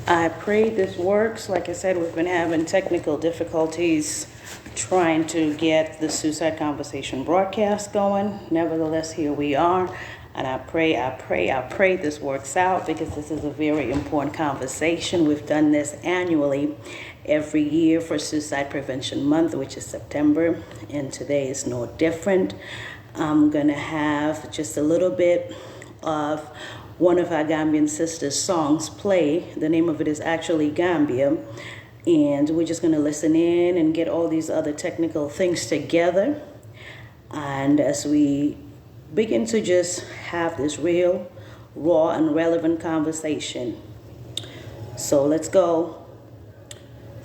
I pray this works. Like I said, we've been having technical difficulties trying to get the Suicide Conversation broadcast going. Nevertheless, here we are. And I pray this works out, because this is a very important conversation. We've done this annually every year for Suicide Prevention Month, which is September, and today is no different. I'm going to have just a little bit of one of our Gambian sisters' songs play. The name of it is actually Gambia. And we're just going to listen in and get all these other technical things together. And as we begin to just have this real, raw, and relevant conversation. So let's go.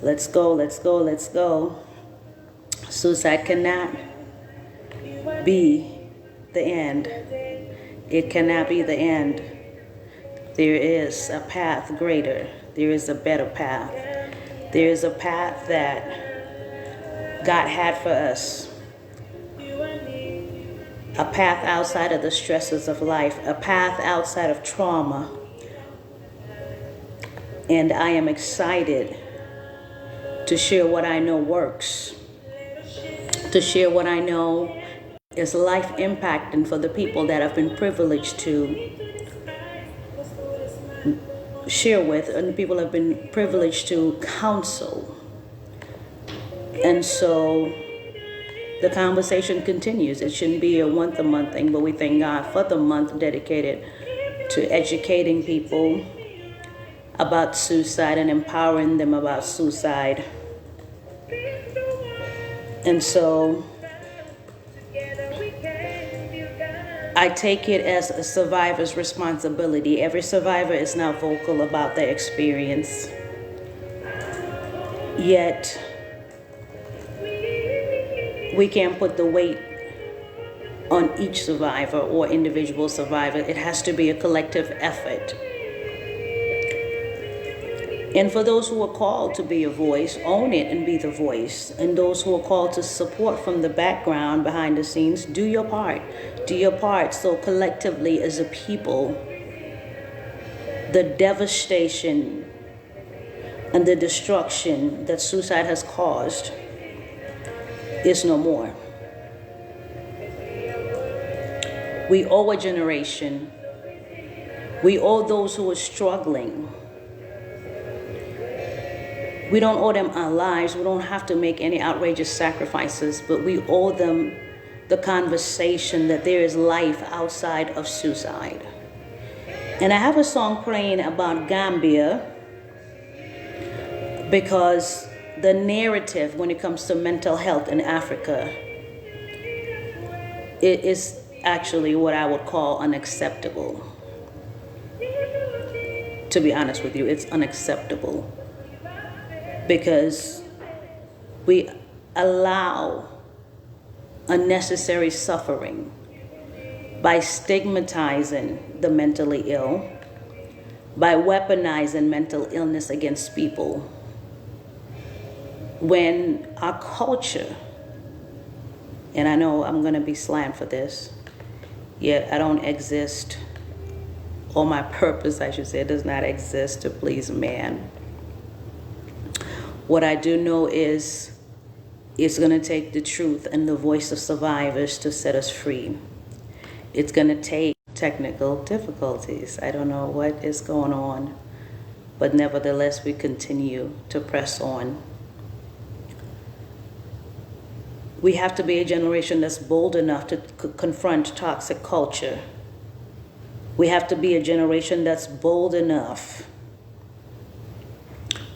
Let's go, let's go, let's go. Suicide cannot be the end. It cannot be the end. There is a path greater. There is a better path. There is a path that God had for us. A path outside of the stresses of life. A path outside of trauma. And I am excited to share what I know works. To share what I know is life impacting for the people that I've been privileged to share with, and the people have been privileged to counsel. And so the conversation continues. It shouldn't be a once-a-month thing, but we thank God for the month dedicated to educating people about suicide and empowering them about suicide. And so I take it as a survivor's responsibility. Every survivor is now vocal about their experience. Yet, we can't put the weight on each survivor or individual survivor. It has to be a collective effort. And for those who are called to be a voice, own it and be the voice. And those who are called to support from the background, behind the scenes, do your part. Do your part so collectively as a people, the devastation and the destruction that suicide has caused is no more. We owe a generation. We owe those who are struggling. We don't owe them our lives. We don't have to make any outrageous sacrifices, but we owe them the conversation that there is life outside of suicide. And I have a song praying about Gambia because the narrative when it comes to mental health in Africa, it is actually what I would call unacceptable. To be honest with you, it's unacceptable. Because we allow unnecessary suffering by stigmatizing the mentally ill, by weaponizing mental illness against people. When our culture, and I know I'm going to be slammed for this, yet I don't exist, or my purpose, I should say, does not exist to please man. What I do know is it's going to take the truth and the voice of survivors to set us free. It's going to take technical difficulties. I don't know what is going on, but nevertheless, we continue to press on. We have to be a generation that's bold enough to confront toxic culture. We have to be a generation that's bold enough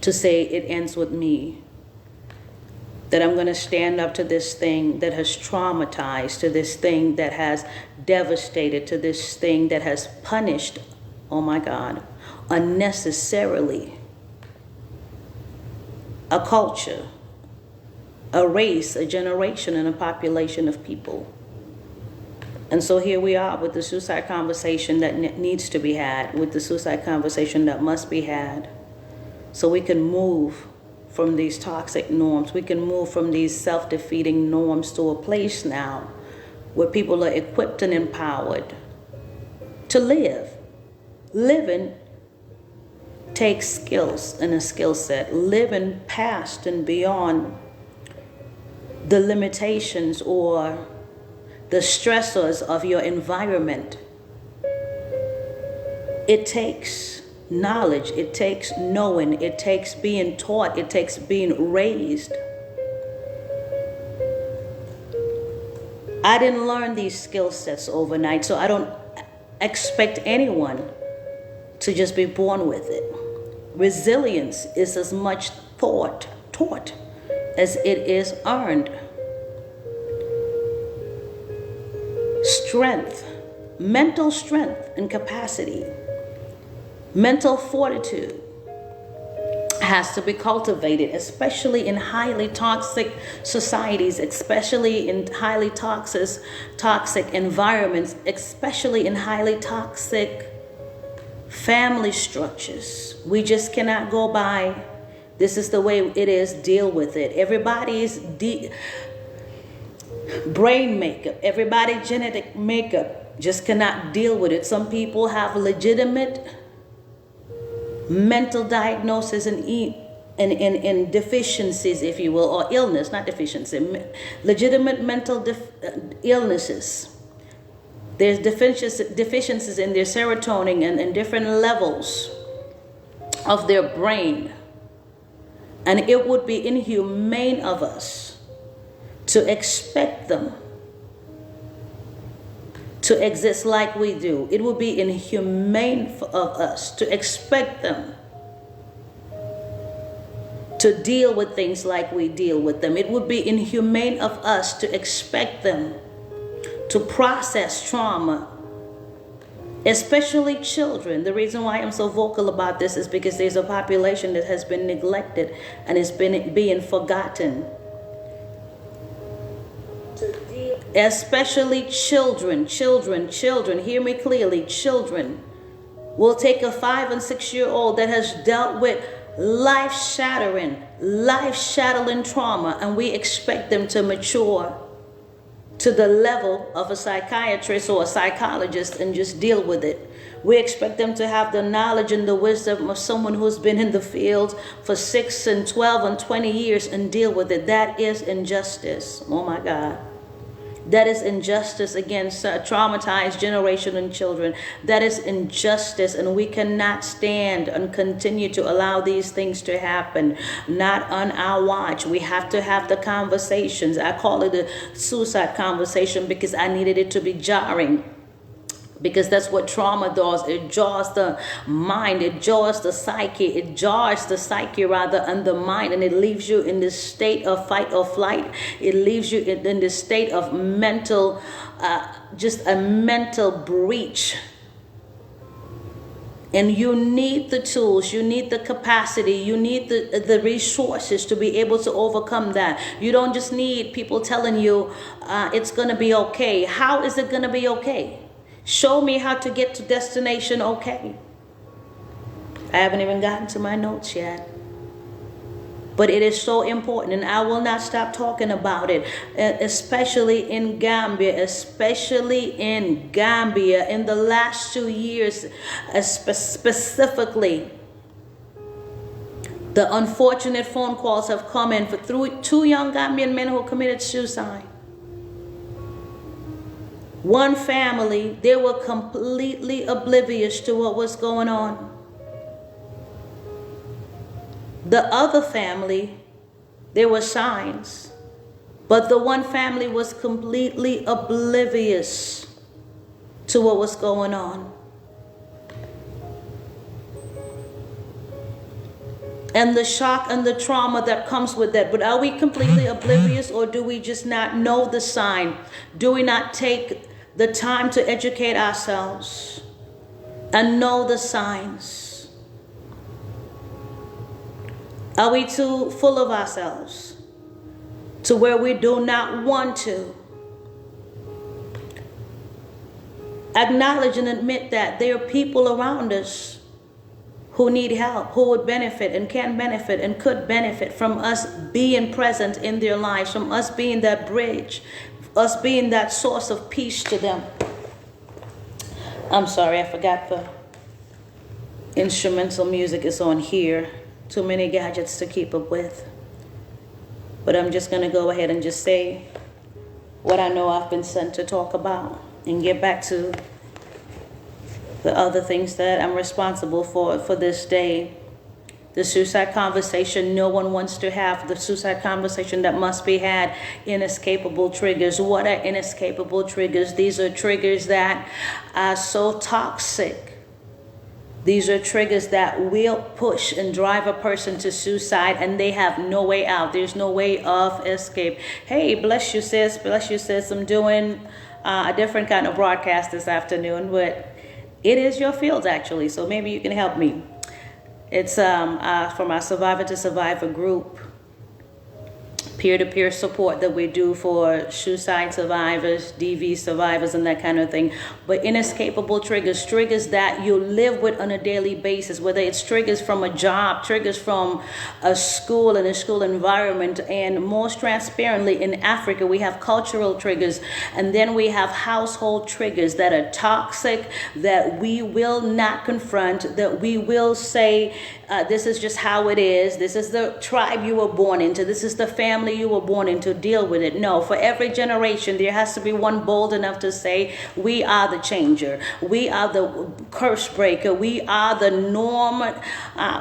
to say it ends with me, that I'm going to stand up to this thing that has traumatized, to this thing that has devastated, to this thing that has punished, oh my God, unnecessarily, a culture, a race, a generation, and a population of people. And so here we are with the suicide conversation that needs to be had, with the suicide conversation that must be had. So we can move from these toxic norms. We can move from these self-defeating norms to a place now where people are equipped and empowered to live, living takes skills and a skill set, living past and beyond the limitations or the stressors of your environment. It takes knowledge, it takes knowing, it takes being taught, it takes being raised. I didn't learn these skill sets overnight, so I don't expect anyone to just be born with it. Resilience is as much taught as it is earned. Strength, mental strength and capacity, mental fortitude has to be cultivated, especially in highly toxic societies, especially in highly toxic environments, especially in highly toxic family structures. We just cannot go by, this is the way it is, deal with it. Everybody's brain makeup, everybody genetic makeup just cannot deal with it. Some people have legitimate mental diagnosis and deficiencies, if you will, or illness, not deficiency, legitimate mental illnesses. There's deficiencies in their serotonin and different levels of their brain. And it would be inhumane of us to expect them to exist like we do. It would be inhumane of us to expect them to deal with things like we deal with them. It would be inhumane of us to expect them to process trauma, especially children. The reason why I'm so vocal about this is because there's a population that has been neglected and is being forgotten. Especially children, hear me clearly, children will take a 5 and 6 year old that has dealt with life-shattering trauma, and we expect them to mature to the level of a psychiatrist or a psychologist and just deal with it. We expect them to have the knowledge and the wisdom of someone who's been in the field for 6 and 12 and 20 years and deal with it. That is injustice. Oh my God. That is injustice against traumatized generation and children. That is injustice, and we cannot stand and continue to allow these things to happen. Not on our watch. We have to have the conversations. I call it the suicide conversation because I needed it to be jarring. Because that's what trauma does. It jars the mind, it jars the psyche, and the mind, and it leaves you in this state of fight or flight. It leaves you in this state of mental, just a mental breach. And you need the tools, you need the capacity, you need the resources to be able to overcome that. You don't just need people telling you it's going to be okay. How is it going to be okay? Show me how to get to destination okay. I haven't even gotten to my notes yet. But it is so important, and I will not stop talking about it, especially in Gambia, in the last 2 years, specifically. The unfortunate phone calls have come in for 2 young Gambian men who committed suicide. One family, they were completely oblivious to what was going on. The other family, there were signs, but the one family was completely oblivious to what was going on. And the shock and the trauma that comes with that. But are we completely oblivious, or do we just not know the sign? Do we not take the time to educate ourselves and know the signs? Are we too full of ourselves to where we do not want to acknowledge and admit that there are people around us who need help, who would benefit and can benefit and could benefit from us being present in their lives, from us being that bridge, us being that source of peace to them? I'm sorry, I forgot instrumental music is on here. Too many gadgets to keep up with. But I'm just going to go ahead and just say what I know I've been sent to talk about and get back to the other things that I'm responsible for this day. The suicide conversation no one wants to have. The suicide conversation that must be had. Inescapable triggers. What are inescapable triggers? These are triggers that are so toxic. These are triggers that will push and drive a person to suicide, and they have no way out. There's no way of escape. Hey, bless you, sis. Bless you, sis. I'm doing a different kind of broadcast this afternoon, but it is your field, actually, so maybe you can help me. It's from our Survivor to Survivor group, peer-to-peer support that we do for suicide survivors, DV survivors, and that kind of thing. But inescapable triggers, triggers that you live with on a daily basis, whether it's triggers from a job, triggers from a school and a school environment, and most transparently in Africa, we have cultural triggers, and then we have household triggers that are toxic, that we will not confront, that we will say, this is just how it is. This is the tribe you were born into. This is the family you were born into. Deal with it. No, for every generation, there has to be one bold enough to say, we are the changer. We are the curse breaker. We are the norm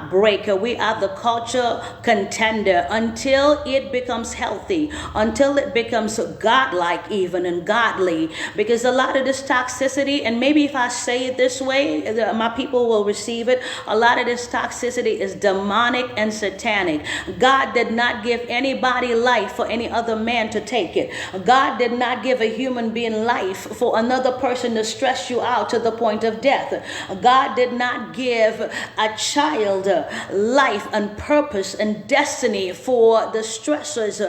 breaker. We are the culture contender until it becomes healthy, until it becomes godlike even and godly. Because a lot of this toxicity, and maybe if I say it this way, my people will receive it. A lot of this toxicity is demonic and satanic. God did not give anybody life for any other man to take it. God did not give a human being life for another person to stress you out to the point of death. God did not give a child life and purpose and destiny for the stressors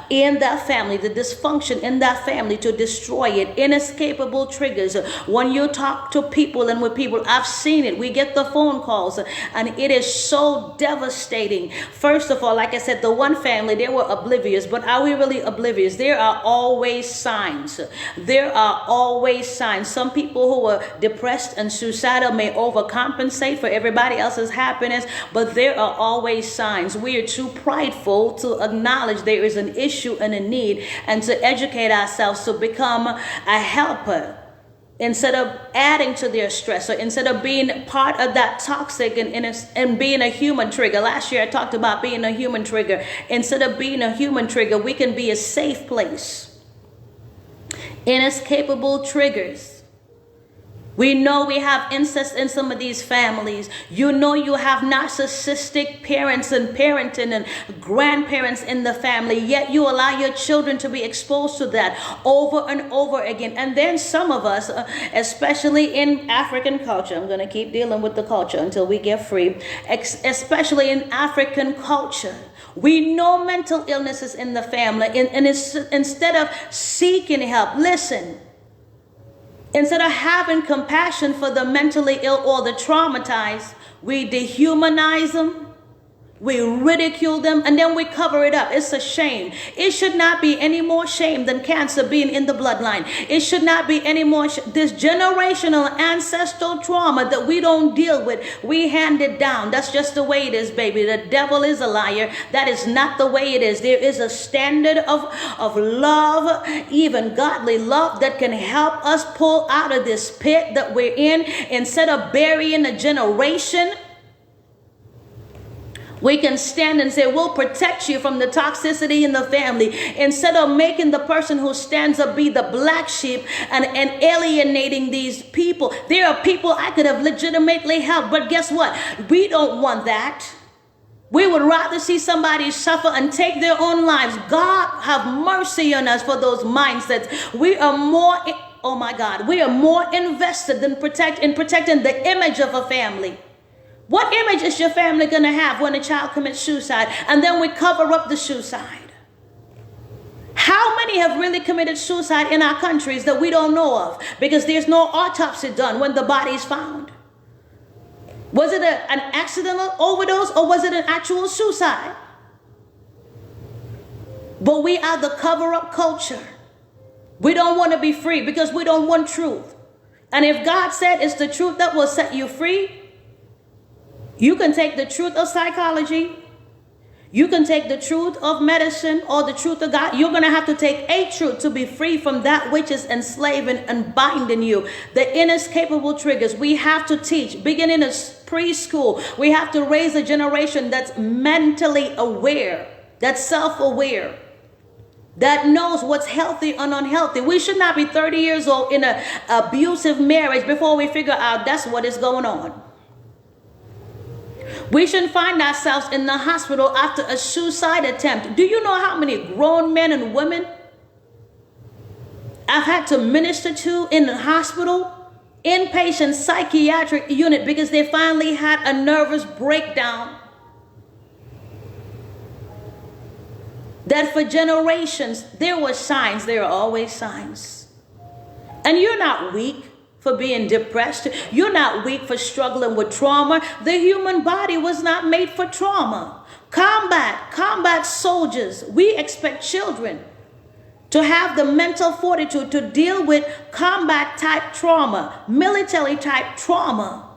in that family, the dysfunction in that family, to destroy it. Inescapable triggers. When you talk to people and with people, I've seen it. We get the phone calls and it is so devastating. First of all, like I said, the one family, they were oblivious, but are we really oblivious? There are always signs. There are always signs. Some people who are depressed and suicidal may overcompensate for everybody else's happiness, but there are always signs. We are too prideful to acknowledge there is an issue and a need, and to educate ourselves to become a helper, instead of adding to their stress, or instead of being part of that toxic and being a human trigger. Last year I talked about being a human trigger. Instead of being a human trigger, we can be a safe place. Inescapable triggers. We know we have incest in some of these families. You know you have narcissistic parents and parenting and grandparents in the family, yet you allow your children to be exposed to that over and over again. And then some of us, especially in African culture, I'm going to keep dealing with the culture until we get free, especially in African culture, we know mental illnesses in the family, and it's, instead of seeking help, listen, instead of having compassion for the mentally ill or the traumatized, we dehumanize them, we ridicule them, and then we cover it up. It's a shame. It should not be any more shame than cancer being in the bloodline. It should not be any more this generational ancestral trauma that we don't deal with. We hand it down. That's just the way it is, baby. The devil is a liar. That is not the way it is. There is a standard of love, even godly love, that can help us pull out of this pit that we're in. Instead of burying a generation, we can stand and say, we'll protect you from the toxicity in the family, instead of making the person who stands up be the black sheep and alienating these people. There are people I could have legitimately helped, but guess what? We don't want that. We would rather see somebody suffer and take their own lives. God have mercy on us for those mindsets. We are more, oh my God, we are more invested than protecting the image of a family. What image is your family going to have when a child commits suicide and then we cover up the suicide? How many have really committed suicide in our countries that we don't know of because there's no autopsy done when the body is found? Was it an accidental overdose, or was it an actual suicide? But we are the cover-up culture. We don't want to be free because we don't want truth. And if God said it's the truth that will set you free, You can take the truth of psychology. You can take the truth of medicine or the truth of God. You're going to have to take a truth to be free from that which is enslaving and binding you. The inescapable triggers. We have to teach, beginning as preschool. We have to raise a generation that's mentally aware, that's self-aware, that knows what's healthy and unhealthy. We should not be 30 years old in an abusive marriage before we figure out that's what is going on. We shouldn't find ourselves in the hospital after a suicide attempt. Do you know how many grown men and women I've had to minister to in the hospital, inpatient psychiatric unit, because they finally had a nervous breakdown? That for generations, there were signs. There are always signs. And you're not weak for being depressed. You're not weak for struggling with trauma. The human body was not made for trauma. Combat soldiers. We expect children to have the mental fortitude to deal with combat type trauma, military type trauma.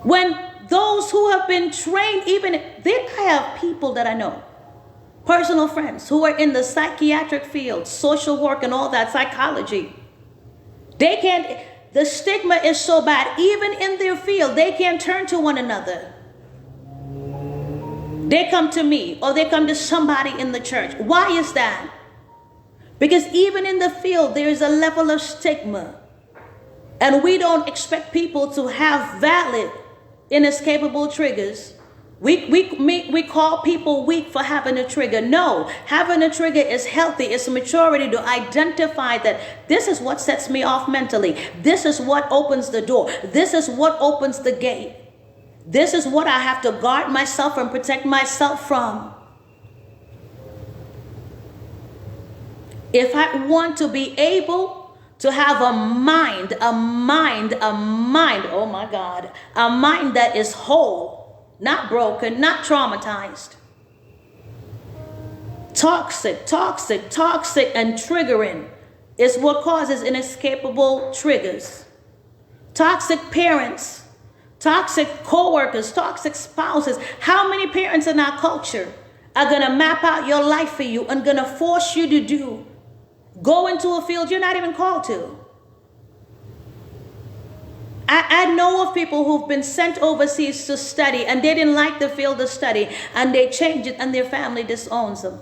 When those who have been trained, I have people that I know, personal friends who are in the psychiatric field, social work and all that, psychology. They can't, the stigma is so bad, even in their field, they can't turn to one another. They come to me or they come to somebody in the church. Why is that? Because even in the field, there is a level of stigma. And we don't expect people to have valid, inescapable triggers. We call people weak for having a trigger. No, having a trigger is healthy. It's maturity to identify that this is what sets me off mentally. This is what opens the door. This is what opens the gate. This is what I have to guard myself and protect myself from. If I want to be able to have a mind, oh my God, a mind that is whole, not broken, not traumatized. Toxic and triggering is what causes inescapable triggers. Toxic parents, toxic co-workers, toxic spouses. How many parents in our culture are going to map out your life for you and going to force you to go into a field you're not even called to? I know of people who've been sent overseas to study and they didn't like the field of study and they changed it and their family disowns them.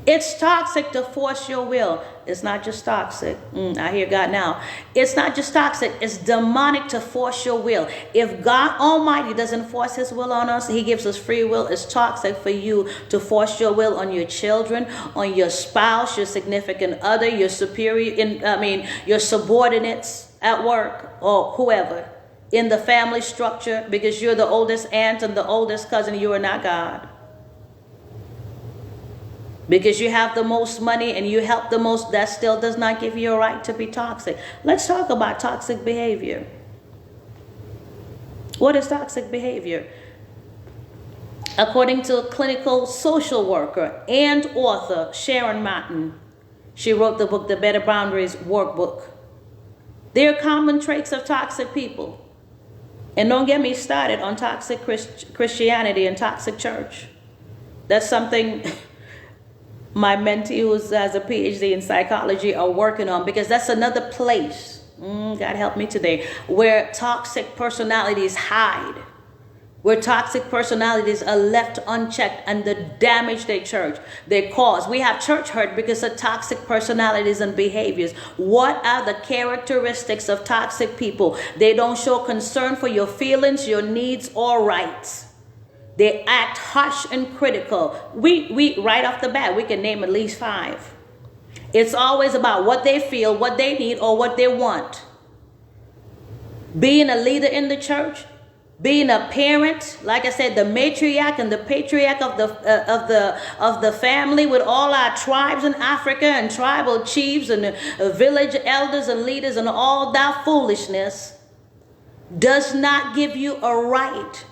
It's toxic to force your will. It's not just toxic. I hear God now. It's not just toxic. It's demonic to force your will. If God Almighty doesn't force his will on us, he gives us free will. It's toxic for you to force your will on your children, on your spouse, your significant other, your superior, your subordinates at work or whoever in the family structure, because you're the oldest aunt and the oldest cousin. You are not God. Because you have the most money and you help the most, that still does not give you a right to be toxic. Let's talk about toxic behavior. What is toxic behavior? According to a clinical social worker and author Sharon Martin, she wrote the book, The Better Boundaries Workbook. There are common traits of toxic people. And don't get me started on toxic Christianity and toxic church. That's something my mentee who has a PhD in psychology are working on, because that's another place, God help me today, where toxic personalities hide, where toxic personalities are left unchecked and the damage they cause. We have church hurt because of toxic personalities and behaviors. What are the characteristics of toxic people? They don't show concern for your feelings, your needs, or rights. They act harsh and critical. We right off the bat, we can name at least 5. It's always about what they feel, what they need, or what they want. Being a leader in the church, being a parent, like I said, the matriarch and the patriarch of the family, with all our tribes in Africa and tribal chiefs and village elders and leaders and all that foolishness, does not give you a right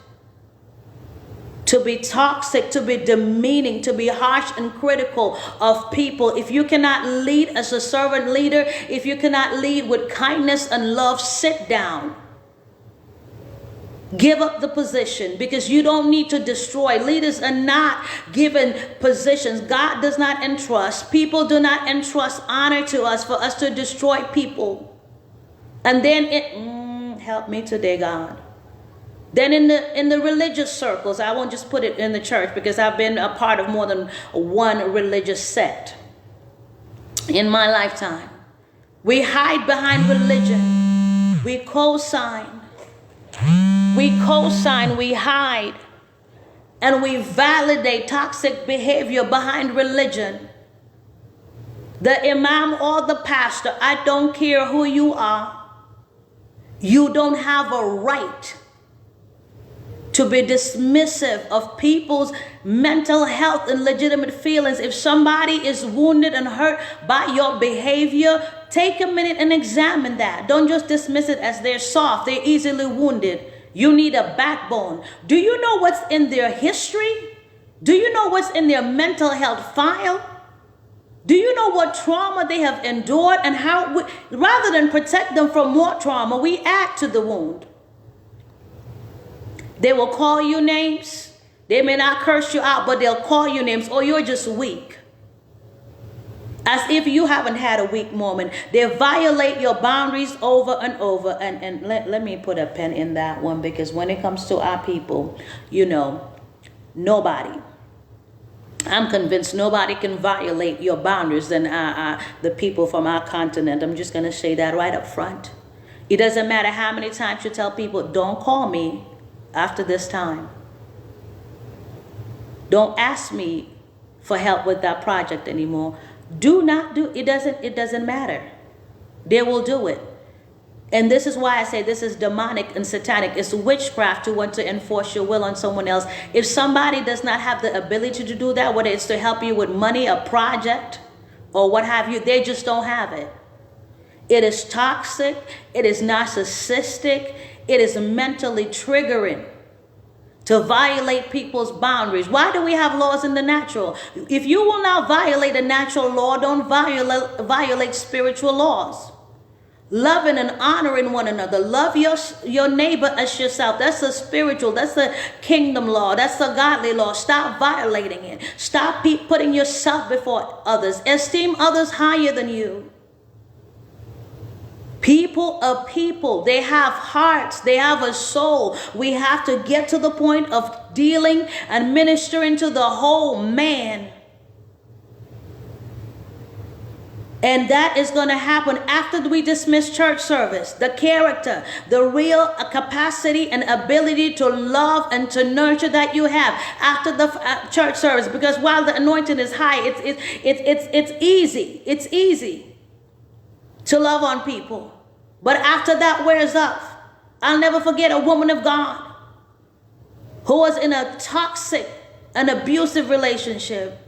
to be toxic, to be demeaning, to be harsh and critical of people. If you cannot lead as a servant leader, if you cannot lead with kindness and love, sit down. Give up the position, because you don't need to destroy. Leaders are not given positions. God does not entrust. People do not entrust honor to us for us to destroy people. And then help me today, God. Then in the religious circles, I won't just put it in the church, because I've been a part of more than one religious sect in my lifetime. We hide behind religion. We co-sign. We hide, and we validate toxic behavior behind religion. The imam or the pastor, I don't care who you are, you don't have a right to be dismissive of people's mental health and legitimate feelings. If somebody is wounded and hurt by your behavior, take a minute and examine that. Don't just dismiss it as they're soft, they're easily wounded. You need a backbone. Do you know what's in their history? Do you know what's in their mental health file? Do you know what trauma they have endured, and how rather than protect them from more trauma, we add to the wound? They will call you names. They may not curse you out, but they'll call you names. Or you're just weak. As if you haven't had a weak moment. They violate your boundaries over and over. And let me put a pen in that one, because when it comes to our people, you know, nobody, I'm convinced nobody can violate your boundaries than the people from our continent. I'm just going to say that right up front. It doesn't matter how many times you tell people, don't call me after this time. Don't ask me for help with that project anymore. Do not do it. Doesn't matter. They will do it. And this is why I say this is demonic and satanic. It's witchcraft to want to enforce your will on someone else. If somebody does not have the ability to do that, whether it's to help you with money, a project, or what have you, they just don't have it. It is toxic. It is narcissistic. It is mentally triggering to violate people's boundaries. Why do we have laws in the natural? If you will not violate a natural law, don't violate spiritual laws. Loving and honoring one another. Love your neighbor as yourself. That's a spiritual, that's a kingdom law. That's a godly law. Stop violating it. Stop putting yourself before others. Esteem others higher than you. People are people. They have hearts. They have a soul. We have to get to the point of dealing and ministering to the whole man. And that is going to happen after we dismiss church service. The character, the real capacity and ability to love and to nurture that you have after the church service. Because while the anointing is high, it's easy. It's easy to love on people. But after that wears off, I'll never forget a woman of God who was in a toxic and abusive relationship.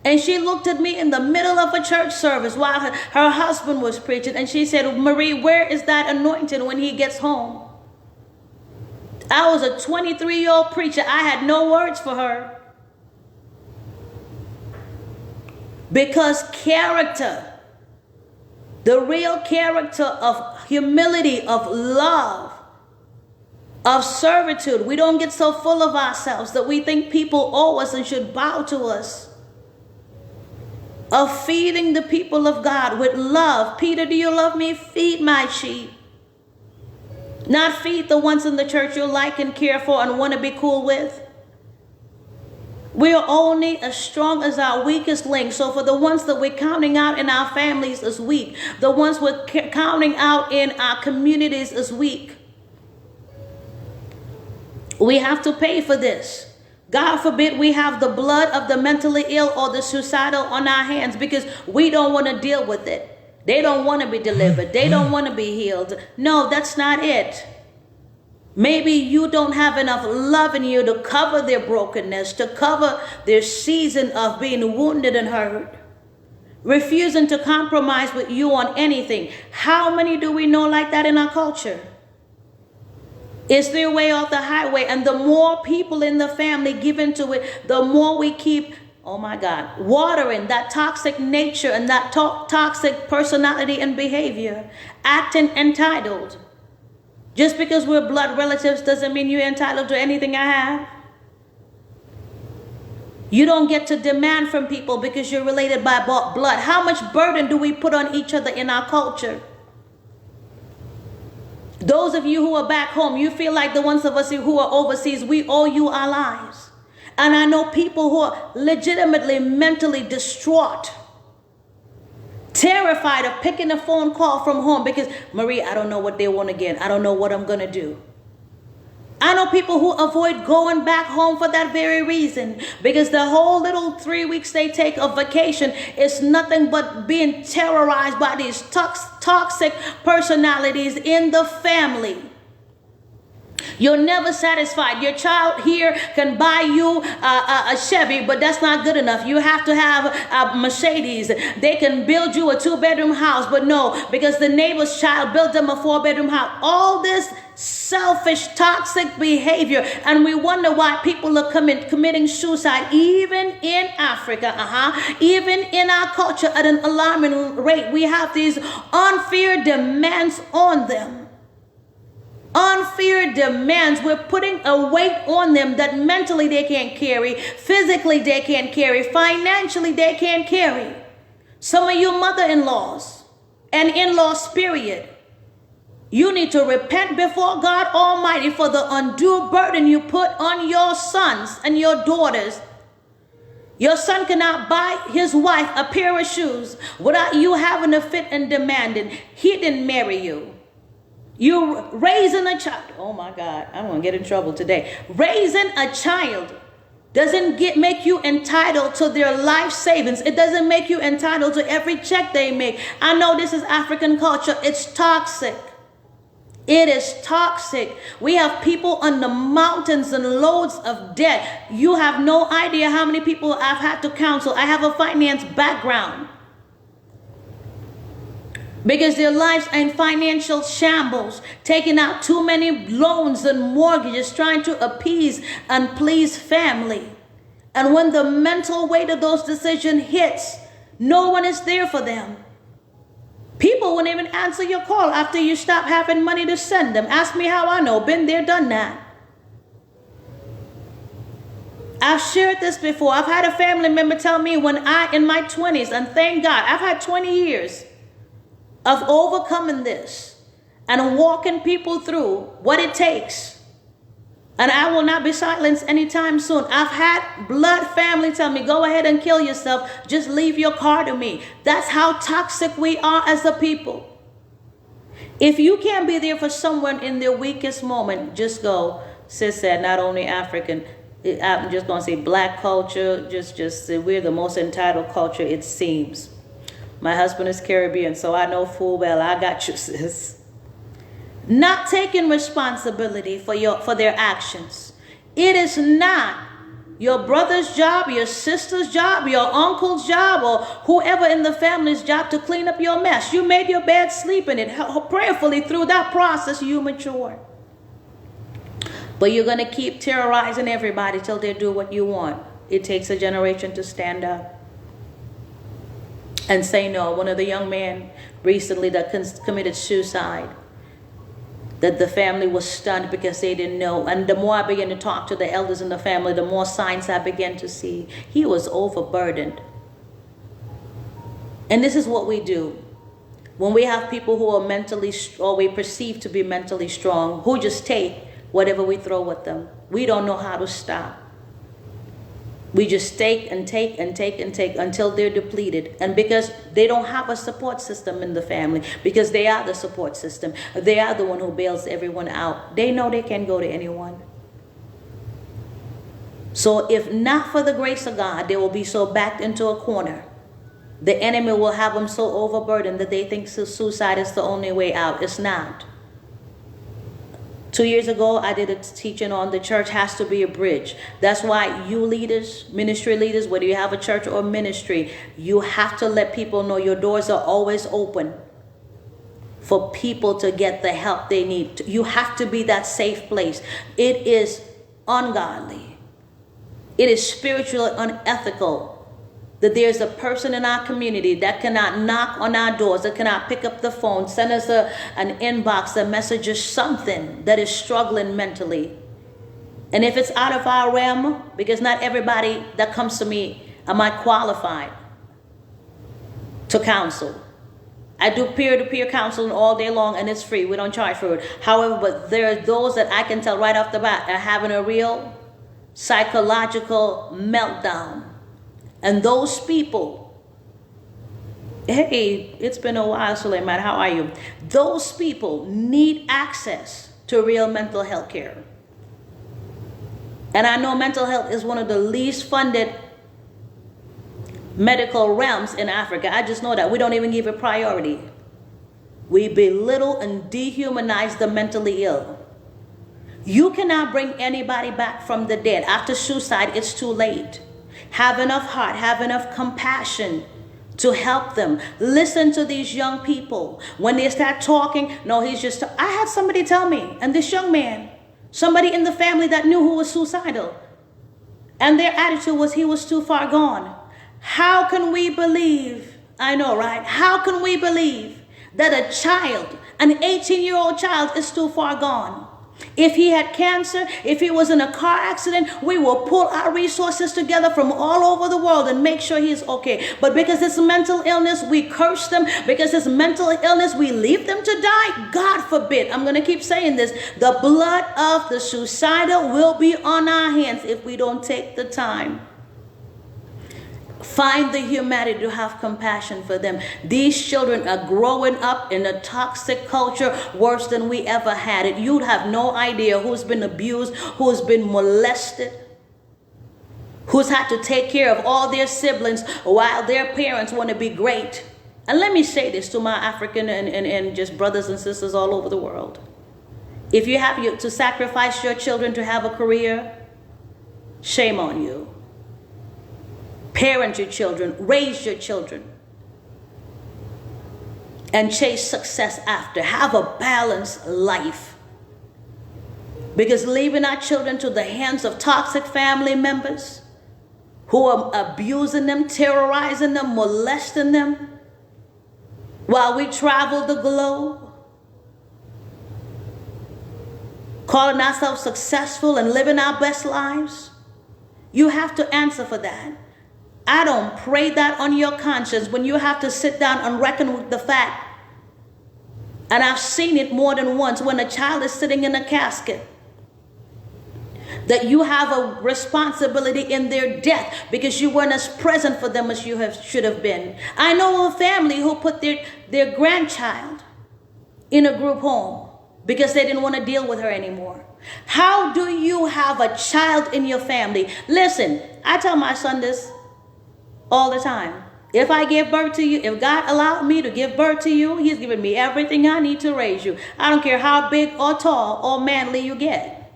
And she looked at me in the middle of a church service while her husband was preaching. And she said, Marie, where is that anointing when he gets home? I was a 23-year-old preacher. I had no words for her. Because character, the real character of humility, of love, of servitude. We don't get so full of ourselves that we think people owe us and should bow to us. Of feeding the people of God with love. Peter, do you love me? Feed my sheep. Not feed the ones in the church you like and care for and want to be cool with. We are only as strong as our weakest link. So for the ones that we're counting out in our families as weak, the ones we're counting out in our communities as weak, we have to pay for this. God forbid we have the blood of the mentally ill or the suicidal on our hands because we don't want to deal with it. They don't want to be delivered. They don't want to be healed. No, that's not it. Maybe you don't have enough love in you to cover their brokenness, to cover their season of being wounded and hurt, refusing to compromise with you on anything. How many do we know like that in our culture? It's their way off the highway. And the more people in the family give into it, the more we keep, oh my God, watering that toxic nature and that toxic personality and behavior, acting entitled. Just because we're blood relatives doesn't mean you're entitled to anything I have. You don't get to demand from people because you're related by blood. How much burden do we put on each other in our culture? Those of you who are back home, you feel like the ones of us who are overseas, we owe you our lives. And I know people who are legitimately mentally distraught, terrified of picking a phone call from home because, Marie, I don't know what they want again. I don't know what I'm going to do. I know people who avoid going back home for that very reason, because the whole little 3 weeks they take of vacation is nothing but being terrorized by these toxic personalities in the family. You're never satisfied. Your child here can buy you a Chevy, but that's not good enough. You have to have a Mercedes. They can build you a 2-bedroom house, but no, because the neighbor's child built them a 4-bedroom house. All this selfish, toxic behavior, and we wonder why people are committing suicide, even in Africa, even in our culture at an alarming rate. We have these unfair demands on them. Unfair demands. We're putting a weight on them that mentally they can't carry, physically they can't carry, financially they can't carry. Some of you mother-in-laws and in-laws, period, you need to repent before God Almighty for the undue burden you put on your sons and your daughters. Your son cannot buy his wife a pair of shoes without you having a fit and demanding. He didn't marry you. You raising a child. Oh my God, I'm going to get in trouble today. Raising a child doesn't make you entitled to their life savings. It doesn't make you entitled to every check they make. I know this is African culture. It's toxic. It is toxic. We have people on the mountains and loads of debt. You have no idea how many people I've had to counsel. I have a finance background. Because their lives are in financial shambles, taking out too many loans and mortgages, trying to appease and please family. And when the mental weight of those decisions hits, no one is there for them. People won't even answer your call after you stop having money to send them. Ask me how I know. Been there, done that. I've shared this before. I've had a family member tell me when in my 20s, and thank God, I've had 20 years of overcoming this and walking people through what it takes. And I will not be silenced anytime soon. I've had blood family tell me, go ahead and kill yourself. Just leave your car to me. That's how toxic we are as a people. If you can't be there for someone in their weakest moment, just go. Sis said, not only African, I'm just going to say black culture, just we're the most entitled culture, it seems. My husband is Caribbean, so I know full well. I got you, sis. Not taking responsibility for their actions. It is not your brother's job, your sister's job, your uncle's job, or whoever in the family's job to clean up your mess. You made your bed, sleep in it. Prayerfully through that process, you mature. But you're going to keep terrorizing everybody till they do what you want. It takes a generation to stand up and say no. One of the young men recently that committed suicide, that the family was stunned because they didn't know. And the more I began to talk to the elders in the family, the more signs I began to see. He was overburdened. And this is what we do. When we have people who are mentally, or we perceive to be mentally strong, who just take whatever we throw at them. We don't know how to stop. We just take and take and take and take until they're depleted. And because they don't have a support system in the family, because they are the support system, they are the one who bails everyone out. They know they can't go to anyone. So if not for the grace of God, they will be so backed into a corner. The enemy will have them so overburdened that they think suicide is the only way out. It's not. 2 years ago, I did a teaching on the church has to be a bridge. That's why you leaders, ministry leaders, whether you have a church or ministry, you have to let people know your doors are always open for people to get the help they need. You have to be that safe place. It is ungodly. It is spiritually unethical that there's a person in our community that cannot knock on our doors, that cannot pick up the phone, send us an inbox, a message, or something, that is struggling mentally. And if it's out of our realm, because not everybody that comes to me am I qualified to counsel. I do peer-to-peer counseling all day long, and it's free. We don't charge for it. However, but there are those that I can tell right off the bat are having a real psychological meltdown. And those people, hey, it's been a while, Suleiman, how are you? Those people need access to real mental health care. And I know mental health is one of the least funded medical realms in Africa. I just know that. We don't even give it priority. We belittle and dehumanize the mentally ill. You cannot bring anybody back from the dead. After suicide, it's too late. Have enough heart, have enough compassion to help them. Listen to these young people. When they start talking, no, he's just, I had somebody tell me, and this young man, somebody in the family that knew who was suicidal, and their attitude was he was too far gone. How can we believe, I know, right? How can we believe that a child, an 18-year-old child, is too far gone? If he had cancer, if he was in a car accident, we will pull our resources together from all over the world and make sure he's okay. But because it's mental illness, we curse them. Because it's mental illness, we leave them to die. God forbid. I'm going to keep saying this. The blood of the suicidal will be on our hands if we don't take the time. Find the humanity to have compassion for them. These children are growing up in a toxic culture worse than we ever had it. You'd have no idea who's been abused, who's been molested, who's had to take care of all their siblings while their parents want to be great. And let me say this to my African and just brothers and sisters all over the world. If you have to sacrifice your children to have a career, shame on you. Parent your children, raise your children, and chase success after. Have a balanced life. Because leaving our children to the hands of toxic family members who are abusing them, terrorizing them, molesting them, while we travel the globe, calling ourselves successful and living our best lives, you have to answer for that. I don't pray that on your conscience when you have to sit down and reckon with the fact. And I've seen it more than once when a child is sitting in a casket, that you have a responsibility in their death because you weren't as present for them as you should have been. I know a family who put their grandchild in a group home because they didn't want to deal with her anymore. How do you have a child in your family? Listen, I tell my son this all the time. If I give birth to you, if God allowed me to give birth to you, he's given me everything I need to raise you. I don't care how big or tall or manly you get.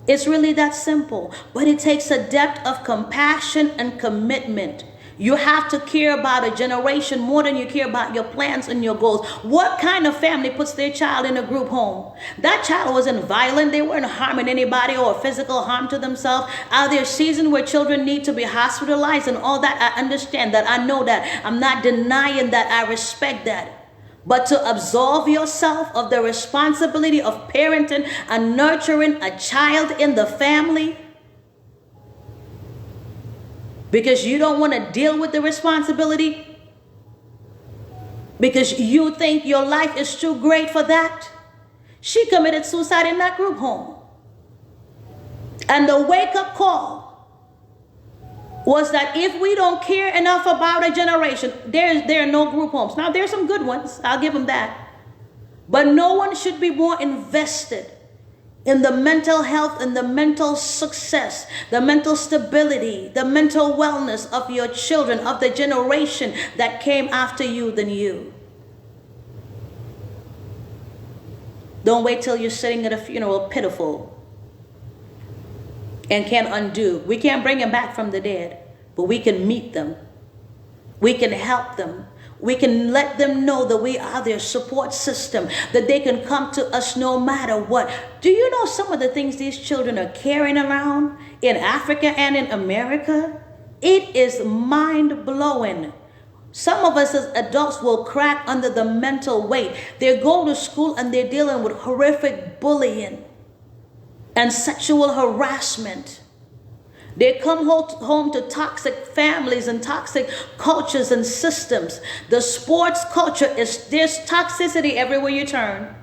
It's really that simple. But it takes a depth of compassion and commitment. You have to care about a generation more than you care about your plans and your goals. What kind of family puts their child in a group home? That child wasn't violent. They weren't harming anybody or physical harm to themselves. Are there seasons where children need to be hospitalized and all that? I understand that. I know that. I'm not denying that. I respect that. But to absolve yourself of the responsibility of parenting and nurturing a child in the family because you don't want to deal with the responsibility, because you think your life is too great for that. She committed suicide in that group home. And the wake-up call was that if we don't care enough about a generation, there are no group homes. Now, there's some good ones. I'll give them that. But no one should be more invested in the mental health and the mental success, the mental stability, the mental wellness of your children, of the generation that came after you than you. Don't wait till you're sitting at a funeral pitiful and can't undo. We can't bring them back from the dead, but we can meet them. We can help them. We can let them know that we are their support system, that they can come to us no matter what. Do you know some of the things these children are carrying around in Africa and in America? It is mind-blowing. Some of us as adults will crack under the mental weight. They go to school and they're dealing with horrific bullying and sexual harassment. They come home to toxic families and toxic cultures and systems. The sports culture there's toxicity everywhere you turn.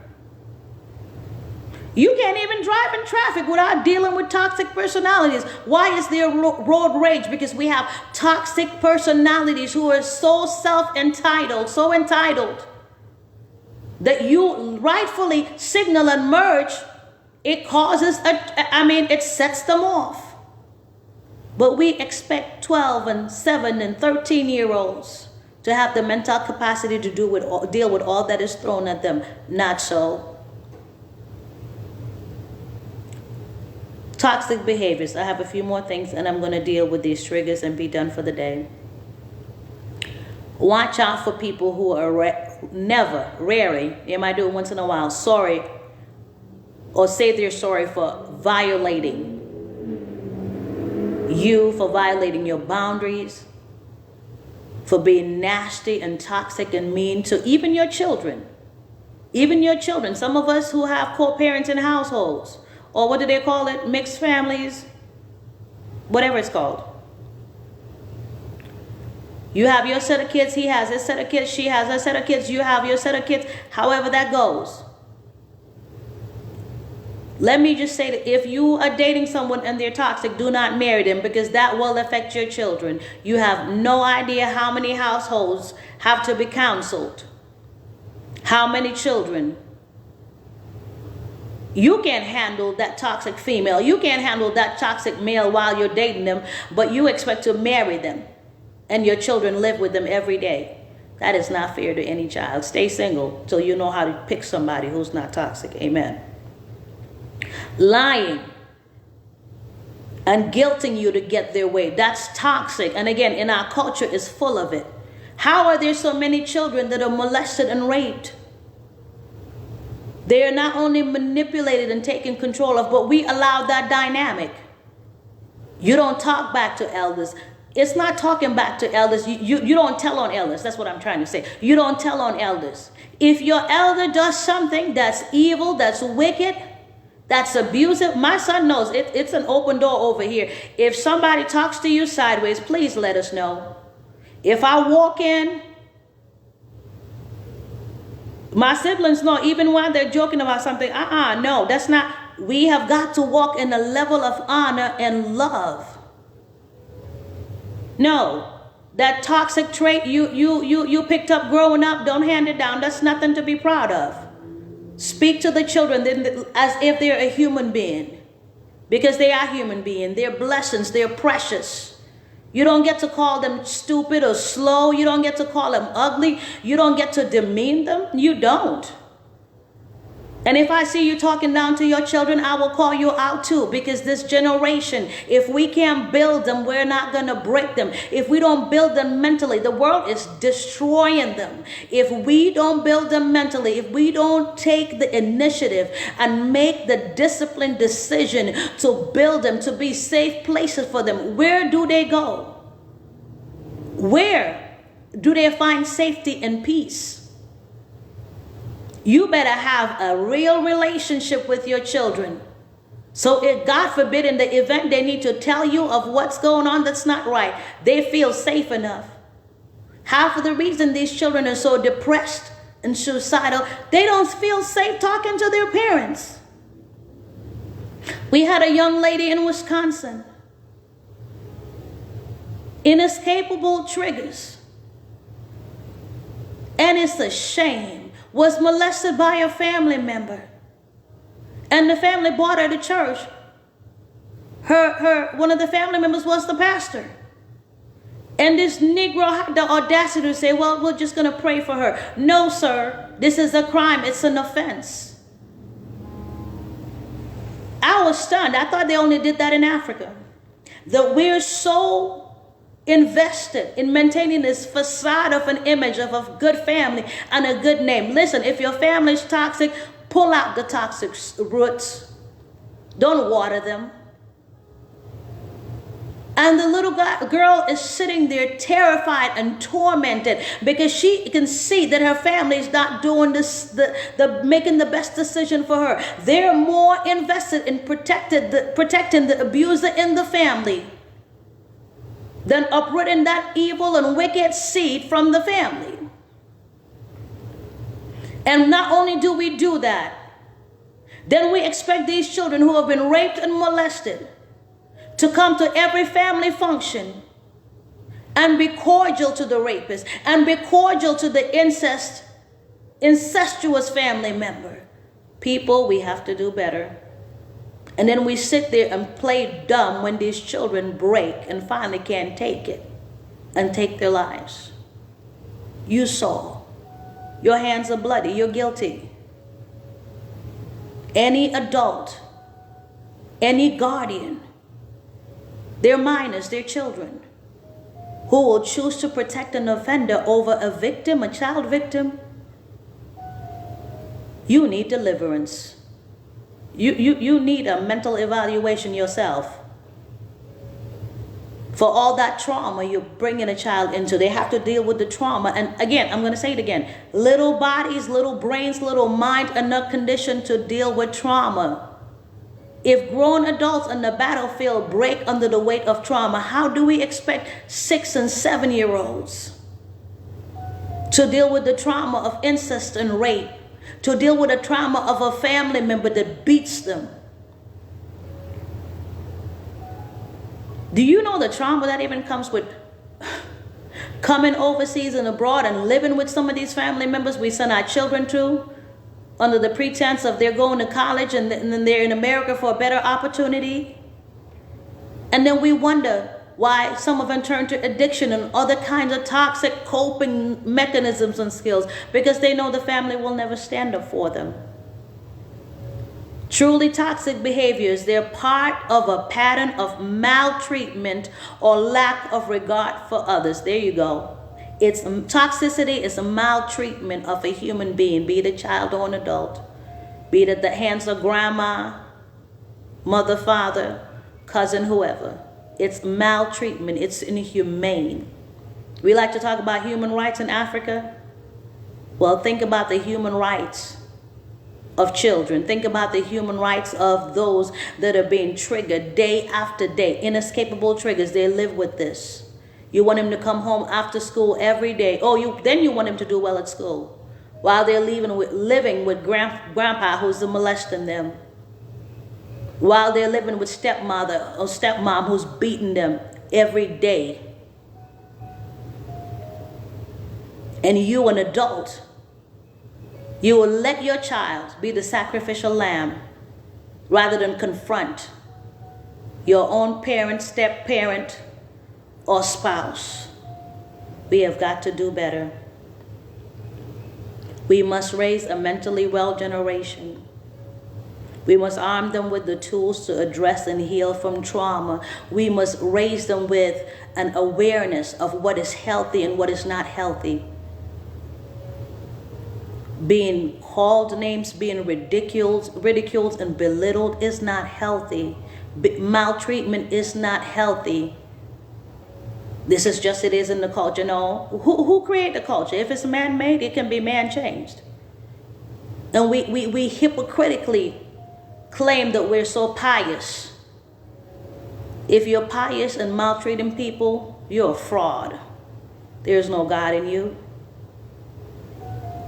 You can't even drive in traffic without dealing with toxic personalities. Why is there road rage? Because we have toxic personalities who are so self-entitled, so entitled, that you rightfully signal and merge. It causes, it sets them off. But we expect 12 and 7 and 13-year-olds to have the mental capacity to deal with all that is thrown at them. Not so. Toxic behaviors. I have a few more things and I'm going to deal with these triggers and be done for the day. Watch out for people who are rarely, they might do it once in a while, sorry, or say they're sorry for violating you, for violating your boundaries, for being nasty and toxic and mean to even your children. Even your children. Some of us who have co-parenting households, or what do they call it? Mixed families, whatever it's called. You have your set of kids, he has his set of kids, she has her set of kids, you have your set of kids, however that goes. Let me just say that if you are dating someone and they're toxic, do not marry them, because that will affect your children. You have no idea how many households have to be counseled. How many children. You can't handle that toxic female. You can't handle that toxic male while you're dating them, but you expect to marry them and your children live with them every day. That is not fair to any child. Stay single till you know how to pick somebody who's not toxic. Amen. Lying and guilting you to get their way. That's toxic. And again, in our culture is full of it. How are there so many children that are molested and raped? They are not only manipulated and taken control of, but we allow that dynamic. You don't talk back to elders. It's not talking back to elders. You don't tell on elders. That's what I'm trying to say. You don't tell on elders. If your elder does something that's evil, that's wicked, that's abusive, my son knows it's an open door over here. If somebody talks to you sideways, please let us know. If I walk in, my siblings know, even while they're joking about something, no, that's not. We have got to walk in a level of honor and love. No, that toxic trait you picked up growing up, don't hand it down. That's nothing to be proud of. Speak to the children as if they're a human being, because they are human beings. They're blessings. They're precious. You don't get to call them stupid or slow. You don't get to call them ugly. You don't get to demean them. You don't. And if I see you talking down to your children, I will call you out too, because this generation, if we can't build them, we're not going to break them. If we don't build them mentally, the world is destroying them. If we don't build them mentally, if we don't take the initiative and make the disciplined decision to build them, to be safe places for them, where do they go? Where do they find safety and peace? You better have a real relationship with your children. So if, God forbid, in the event they need to tell you of what's going on that's not right, they feel safe enough. Half of the reason these children are so depressed and suicidal, they don't feel safe talking to their parents. We had a young lady in Wisconsin. Inescapable triggers. And it's a shame. Was molested by a family member. And the family brought her to church. One of the family members was the pastor. And this Negro had the audacity to say, well, we're just going to pray for her. No, sir. This is a crime. It's an offense. I was stunned. I thought they only did that in Africa. That we're so invested in maintaining this facade of an image of a good family and a good name. Listen, if your family is toxic, pull out the toxic roots. Don't water them. And the little girl is sitting there terrified and tormented because she can see that her family is not doing this, making the best decision for her. They're more invested in protecting the abuser in the family than uprooting that evil and wicked seed from the family. And not only do we do that, then we expect these children who have been raped and molested to come to every family function and be cordial to the rapist and be cordial to the incestuous family member. People, we have to do better. And then we sit there and play dumb when these children break and finally can't take it and take their lives. You saw. Your hands are bloody. You're guilty. Any adult, any guardian, they're minors, they're children, who will choose to protect an offender over a victim, a child victim, you need deliverance. You need a mental evaluation yourself. For all that trauma you're bringing a child into, they have to deal with the trauma. And again, I'm going to say it again. Little bodies, little brains, little mind are not conditioned to deal with trauma. If grown adults on the battlefield break under the weight of trauma, how do we expect 6 and 7-year-olds to deal with the trauma of incest and rape, to deal with the trauma of a family member that beats them? Do you know the trauma that even comes with coming overseas and abroad and living with some of these family members we send our children to under the pretense of they're going to college and then they're in America for a better opportunity? And then we wonder why some of them turn to addiction and other kinds of toxic coping mechanisms and skills, because they know the family will never stand up for them. Truly toxic behaviors, they're part of a pattern of maltreatment or lack of regard for others. There you go. Toxicity is a maltreatment of a human being, be it a child or an adult, be it at the hands of grandma, mother, father, cousin, whoever. It's maltreatment. It's inhumane. We like to talk about human rights in Africa. Well, think about the human rights of children. Think about the human rights of those that are being triggered day after day. Inescapable triggers. They live with this. You want him to come home after school every day. Then you want him to do well at school while they're living with grandpa who's molesting them, while they're living with stepmother or stepmom who's beating them every day. And you, an adult, you will let your child be the sacrificial lamb rather than confront your own parent, step-parent, or spouse. We have got to do better. We must raise a mentally well generation. We must arm them with the tools to address and heal from trauma. We must raise them with an awareness of what is healthy and what is not healthy. Being called names, being ridiculed and belittled is not healthy. Maltreatment is not healthy. This is just it is in the culture. No, who created the culture? If it's man-made, it can be man-changed. And we hypocritically claim that we're so pious. If you're pious and maltreating people, you're a fraud. There's no God in you.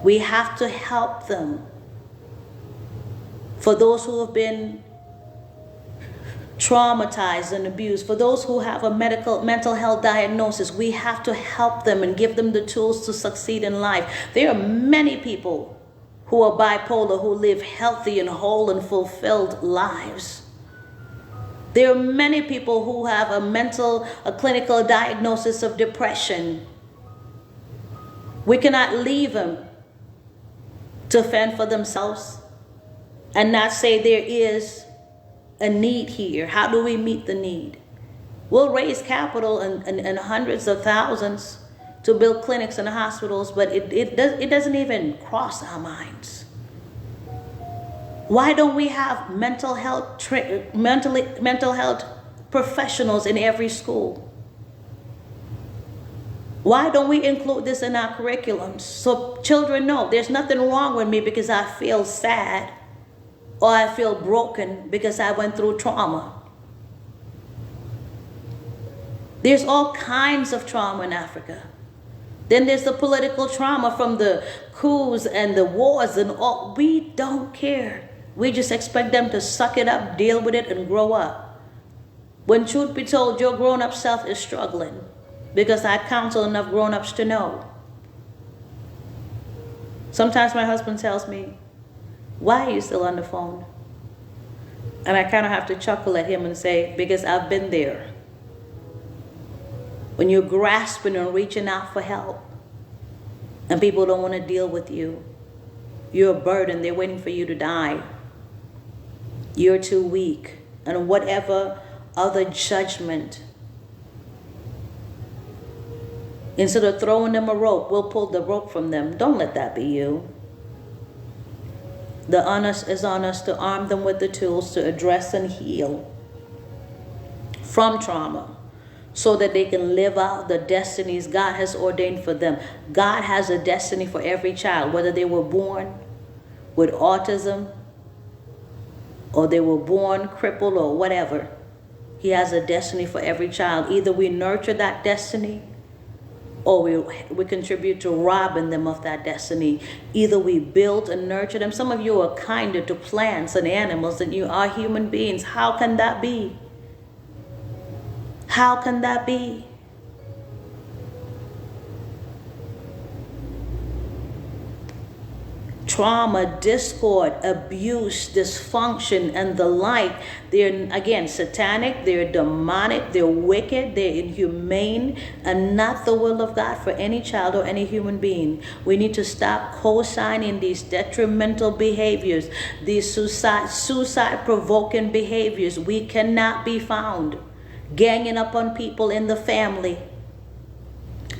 We have to help them. For those who have been traumatized and abused, for those who have a mental health diagnosis, we have to help them and give them the tools to succeed in life. There are many people who are bipolar who live healthy and whole and fulfilled lives. There are many people who have a clinical diagnosis of depression. We cannot leave them to fend for themselves and not say there is a need here. How do we meet the need? We'll raise capital and hundreds of thousands to build clinics and hospitals, but it doesn't even cross our minds. Why don't we have mental health professionals in every school. Why don't we include this in our curriculums so children know there's nothing wrong with me because I feel sad or I feel broken because I went through trauma? There's all kinds of trauma in Africa. Then there's the political trauma from the coups and the wars and all. We don't care. We just expect them to suck it up, deal with it, and grow up. When truth be told, your grown-up self is struggling, because I counsel enough grown-ups to know. Sometimes my husband tells me, why are you still on the phone? And I kind of have to chuckle at him and say, because I've been there. When you're grasping and reaching out for help, and people don't want to deal with you, you're a burden, they're waiting for you to die. You're too weak, and whatever other judgment. Instead of throwing them a rope, we'll pull the rope from them. Don't let that be you. The onus is on us to arm them with the tools to address and heal from trauma so that they can live out the destinies God has ordained for them. God has a destiny for every child, whether they were born with autism or they were born crippled or whatever. He has a destiny for every child. Either we nurture that destiny or we contribute to robbing them of that destiny. Either we build and nurture them. Some of you are kinder to plants and animals than you are human beings. How can that be? How can that be? Trauma, discord, abuse, dysfunction, and the like. They're, again, satanic, they're demonic, they're wicked, they're inhumane, and not the will of God for any child or any human being. We need to stop co-signing these detrimental behaviors, these suicide-provoking behaviors. We cannot be found ganging up on people in the family.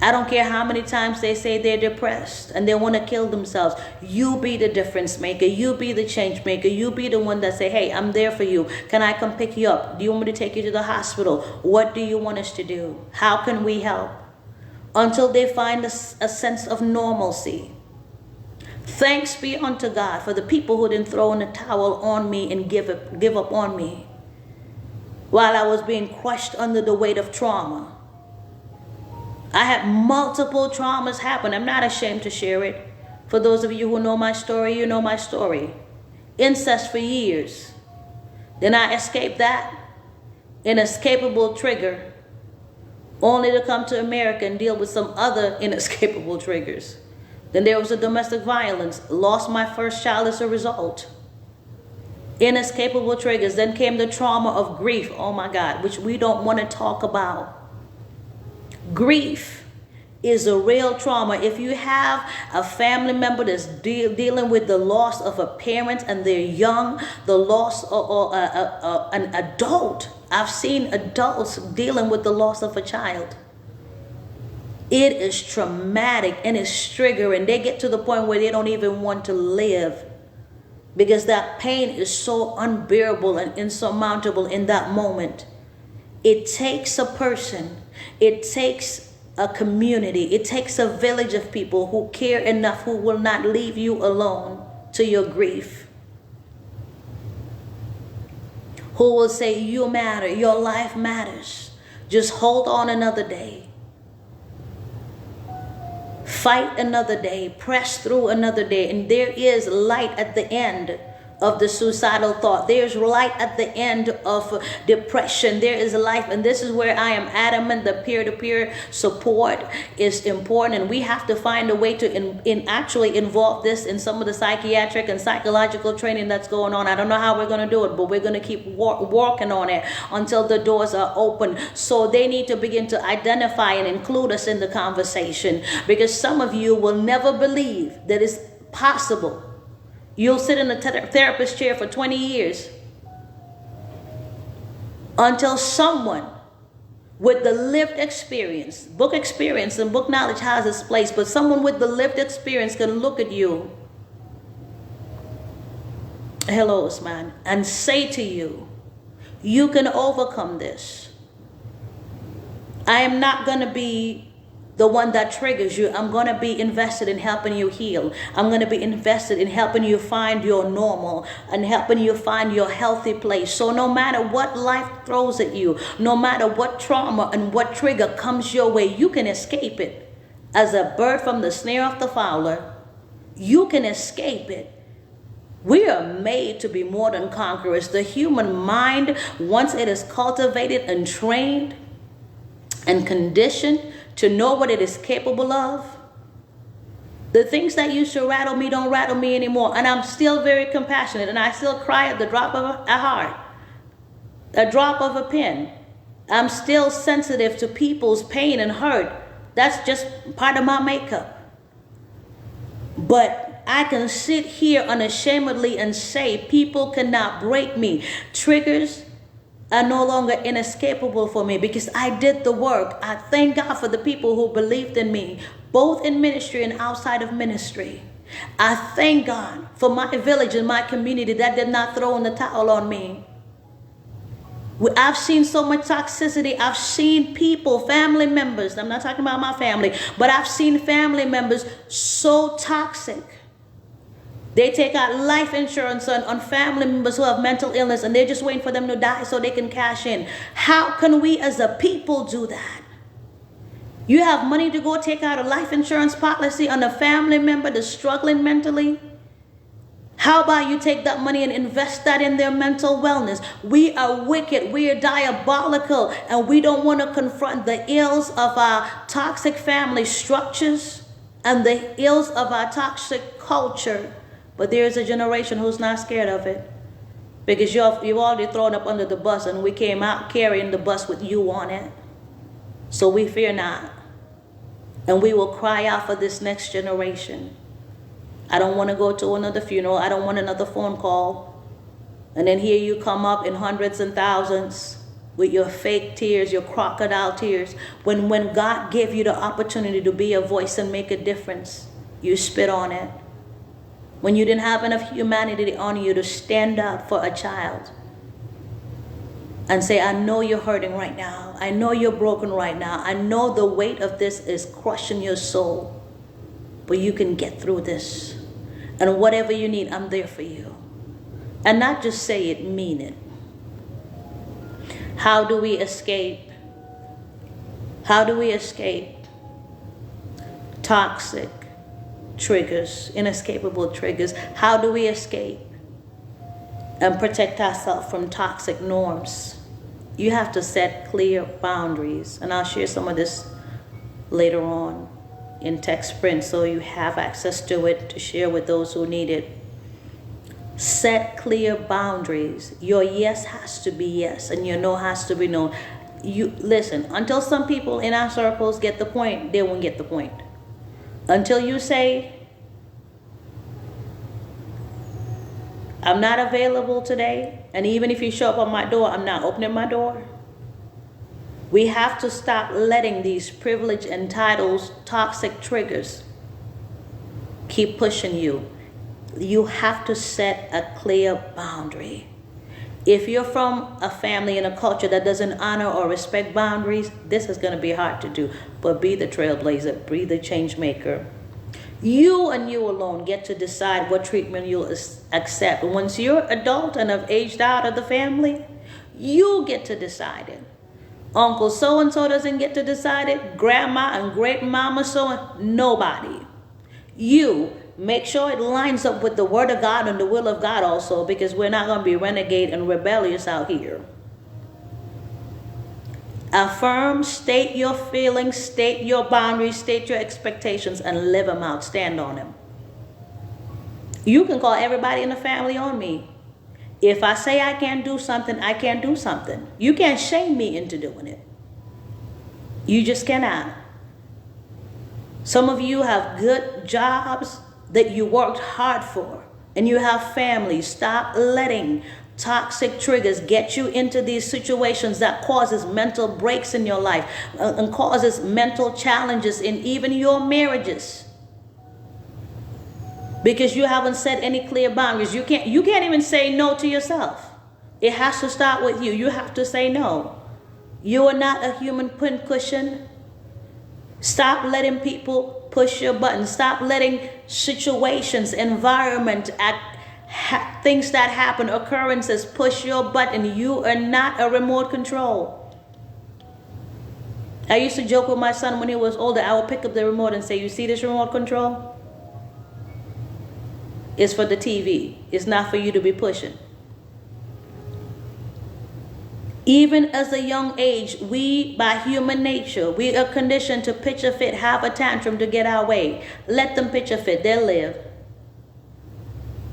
I don't care how many times they say they're depressed and they want to kill themselves. You be the difference maker. You be the change maker. You be the one that say, hey, I'm there for you. Can I come pick you up? Do you want me to take you to the hospital? What do you want us to do? How can we help? Until they find a sense of normalcy. Thanks be unto God for the people who didn't throw in the towel on me and give up on me while I was being crushed under the weight of trauma. I had multiple traumas happen. I'm not ashamed to share it. For those of you who know my story, you know my story. Incest for years. Then I escaped that. Inescapable trigger. Only to come to America and deal with some other inescapable triggers. Then there was a domestic violence. Lost my first child as a result. Inescapable triggers. Then came the trauma of grief. Oh my God, which we don't want to talk about. Grief is a real trauma. If you have a family member that's dealing with the loss of a parent and they're young, the loss of an adult. I've seen adults dealing with the loss of a child. It is traumatic and it's triggering. They get to the point where they don't even want to live because that pain is so unbearable and insurmountable in that moment. It takes a person. It takes a community. It takes a village of people who care enough, who will not leave you alone to your grief. Who will say, you matter, your life matters. Just hold on another day. Fight another day. Press through another day. And there is light at the end of the suicidal thought. There's light at the end of depression. There is life, and this is where I am adamant that peer-to-peer support is important, and we have to find a way to actually involve this in some of the psychiatric and psychological training that's going on. I don't know how we're going to do it, but we're going to keep working on it until the doors are open. So they need to begin to identify and include us in the conversation, because some of you will never believe that it's possible. You'll sit in a therapist chair for 20 years until someone with the lived experience, book experience and book knowledge has its place, but someone with the lived experience can look at you, hello Usman, and say to you, You can overcome this. I am not going to be the one that triggers you. I'm going to be invested in helping you heal. I'm going to be invested in helping you find your normal and helping you find your healthy place. So no matter what life throws at you, no matter what trauma and what trigger comes your way, you can escape it. As a bird from the snare of the fowler, you can escape it. We are made to be more than conquerors. The human mind, once it is cultivated and trained and conditioned to know what it is capable of, the things that used to rattle me don't rattle me anymore. And I'm still very compassionate, and I still cry at the drop of a heart, a drop of a pen. I'm still sensitive to people's pain and hurt. That's just part of my makeup. But I can sit here unashamedly and say people cannot break me. Triggers are no longer inescapable for me because I did the work. I thank God for the people who believed in me, both in ministry and outside of ministry. I thank God for my village and my community that did not throw in the towel on me. I've seen so much toxicity. I've seen people, family members, I'm not talking about my family, but I've seen family members so toxic. They take out life insurance on family members who have mental illness, and they're just waiting for them to die so they can cash in. How can we as a people do that? You have money to go take out a life insurance policy on a family member that's struggling mentally? How about you take that money and invest that in their mental wellness? We are wicked, we are diabolical, and we don't want to confront the ills of our toxic family structures and the ills of our toxic culture. But there is a generation who's not scared of it, because you've already thrown up under the bus, and we came out carrying the bus with you on it. So we fear not, and we will cry out for this next generation. I don't want to go to another funeral. I don't want another phone call. And then here you come up in hundreds and thousands with your fake tears, your crocodile tears. When God gave you the opportunity to be a voice and make a difference, you spit on it. When you didn't have enough humanity on you to stand up for a child and say, I know you're hurting right now. I know you're broken right now. I know the weight of this is crushing your soul. But you can get through this. And whatever you need, I'm there for you. And not just say it, mean it. How do we escape? How do we escape toxic triggers, inescapable triggers? How do we escape and protect ourselves from toxic norms? You have to set clear boundaries. And I'll share some of this later on in text print, so you have access to it to share with those who need it. Set clear boundaries. Your yes has to be yes, and your no has to be no. You listen, until some people in our circles get the point, they won't get the point. Until you say, I'm not available today, and even if you show up on my door, I'm not opening my door. We have to stop letting these privilege and titles, toxic triggers, keep pushing you. You have to set a clear boundary. If you're from a family and a culture that doesn't honor or respect boundaries, this is going to be hard to do. But be the trailblazer, be the change maker. You and you alone get to decide what treatment you'll accept. Once you're adult and have aged out of the family, you get to decide it. Uncle so-and-so doesn't get to decide it. Grandma and great-mama nobody. You make sure it lines up with the word of God and the will of God also, because we're not going to be renegade and rebellious out here. Affirm, state your feelings, state your boundaries, state your expectations, and live them out. Stand on them. You can call everybody in the family on me. If I say I can't do something, I can't do something. You can't shame me into doing it. You just cannot. Some of you have good jobs that you worked hard for, and you have families. Stop letting toxic triggers get you into these situations that causes mental breaks in your life and causes mental challenges in even your marriages. Because you haven't set any clear boundaries. You can't even say no to yourself. It has to start with you. You have to say no. You are not a human pincushion. Stop letting people push your buttons. Stop letting situations, environment, things that happen, occurrences push your button. You are not a remote control. I used to joke with my son when he was older. I would pick up the remote and say, you see this remote control? It's for the TV. It's not for you to be pushing. Even as a young age, we, by human nature, we are conditioned to pitch a fit, have a tantrum to get our way. Let them pitch a fit. They'll live.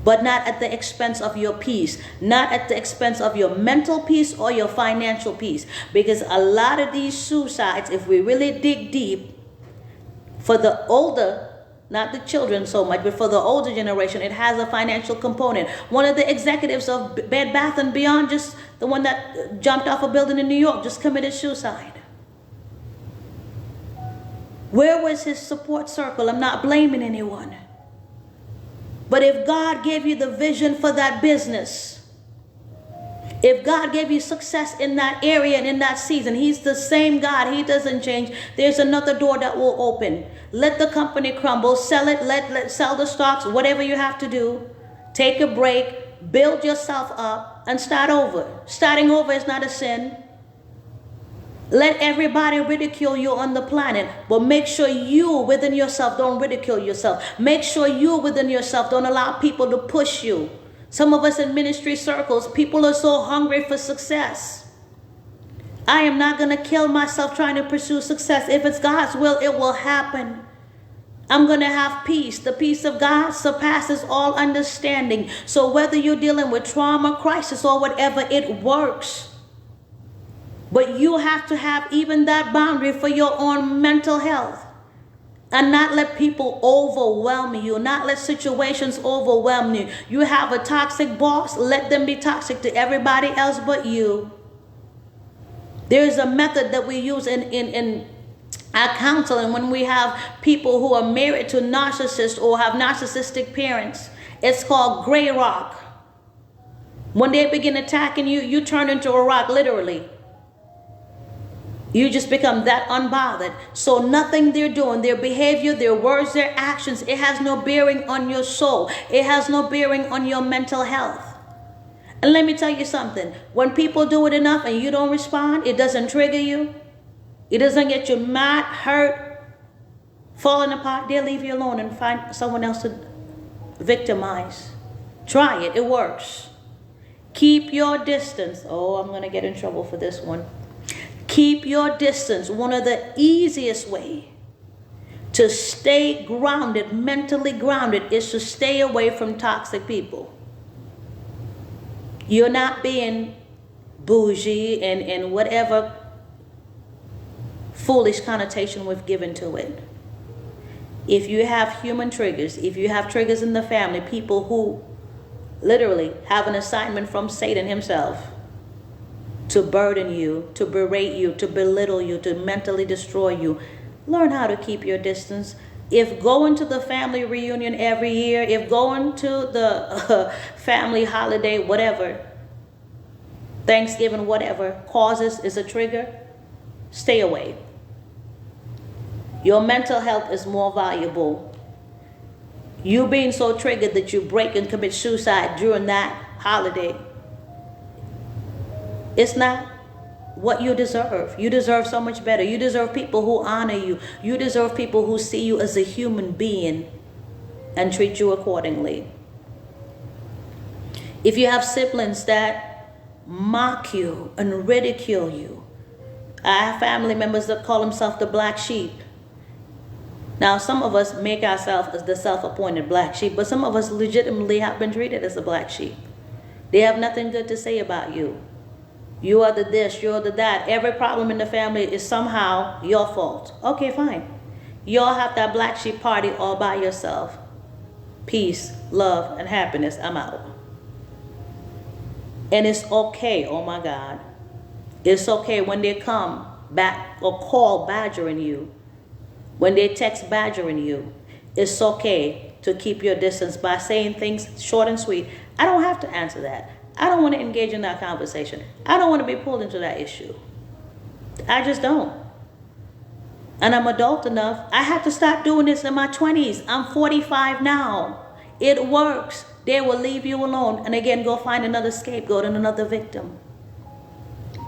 But not at the expense of your peace, not at the expense of your mental peace or your financial peace. Because a lot of these suicides, if we really dig deep, for the older, not the children so much, but for the older generation, it has a financial component. One of the executives of Bed Bath & Beyond, just the one that jumped off a building in New York, just committed suicide. Where was his support circle? I'm not blaming anyone. But if God gave you the vision for that business, if God gave you success in that area and in that season, He's the same God. He doesn't change. There's another door that will open. Let the company crumble. Sell it. Let sell the stocks. Whatever you have to do. Take a break. Build yourself up and start over. Starting over is not a sin. Let everybody ridicule you on the planet, but make sure you within yourself don't ridicule yourself. Make sure you within yourself don't allow people to push you. Some of us in ministry circles, people are so hungry for success. I am not going to kill myself trying to pursue success. If it's God's will, it will happen. I'm going to have peace. The peace of God surpasses all understanding. So whether you're dealing with trauma, crisis, or whatever, it works. But you have to have even that boundary for your own mental health. And not let people overwhelm you. Not let situations overwhelm you. You have a toxic boss. Let them be toxic to everybody else but you. There is a method that we use in our counseling when we have people who are married to narcissists or have narcissistic parents. It's called gray rock. When they begin attacking you, you turn into a rock, literally. You just become that unbothered. So nothing they're doing, their behavior, their words, their actions, it has no bearing on your soul. It has no bearing on your mental health. And let me tell you something. When people do it enough and you don't respond, it doesn't trigger you. It doesn't get you mad, hurt, falling apart. They'll leave you alone and find someone else to victimize. Try it. It works. Keep your distance. Oh, I'm going to get in trouble for this one. Keep your distance. One of the easiest ways to stay grounded, mentally grounded, is to stay away from toxic people. You're not being bougie and whatever foolish connotation we've given to it. If you have human triggers, if you have triggers in the family, people who literally have an assignment from Satan himself to burden you, to berate you, to belittle you, to mentally destroy you, learn how to keep your distance. If going to the family reunion every year, if going to the family holiday, whatever, Thanksgiving, whatever, is a trigger, stay away. Your mental health is more valuable. You being so triggered that you break and commit suicide during that holiday, it's not what you deserve. You deserve so much better. You deserve people who honor you. You deserve people who see you as a human being and treat you accordingly. If you have siblings that mock you and ridicule you, I have family members that call themselves the black sheep. Now, some of us make ourselves as the self-appointed black sheep, but some of us legitimately have been treated as a black sheep. They have nothing good to say about you. You are the this, you're the that. Every problem in the family is somehow your fault. Okay, fine. You all have that black sheep party all by yourself. Peace, love, and happiness. I'm out. And it's okay, oh my God. It's okay when they come back or call badgering you. When they text badgering you. It's okay to keep your distance by saying things short and sweet. I don't have to answer that. I don't want to engage in that conversation. I don't want to be pulled into that issue. I just don't. And I'm adult enough. I had to start doing this in my 20s. I'm 45 now. It works. They will leave you alone. And again, go find another scapegoat and another victim.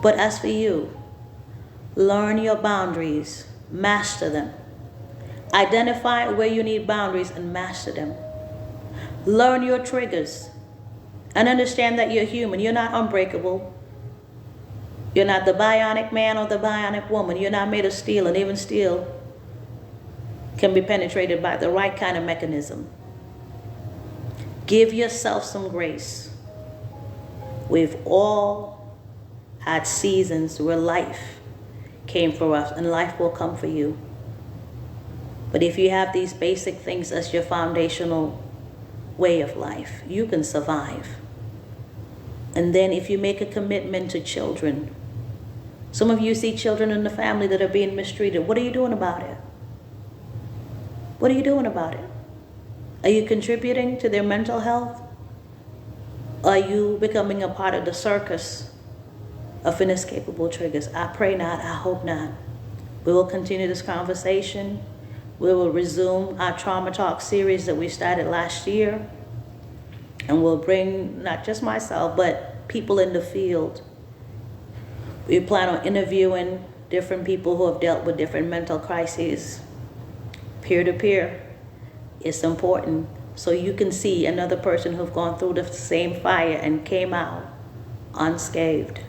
But as for you, learn your boundaries. Master them. Identify where you need boundaries and master them. Learn your triggers. And understand that you're human. You're not unbreakable. You're not the bionic man or the bionic woman. You're not made of steel, and even steel can be penetrated by the right kind of mechanism. Give yourself some grace. We've all had seasons where life came for us, and life will come for you. But if you have these basic things as your foundational way of life, you can survive. And then if you make a commitment to children, some of you see children in the family that are being mistreated. What are you doing about it? What are you doing about it? Are you contributing to their mental health? Are you becoming a part of the circus of inescapable triggers? I pray not. I hope not. We will continue this conversation. We will resume our Trauma Talk series that we started last year. And we'll bring not just myself, but people in the field. We plan on interviewing different people who have dealt with different mental crises. Peer-to-peer. It's important so you can see another person who've gone through the same fire and came out unscathed.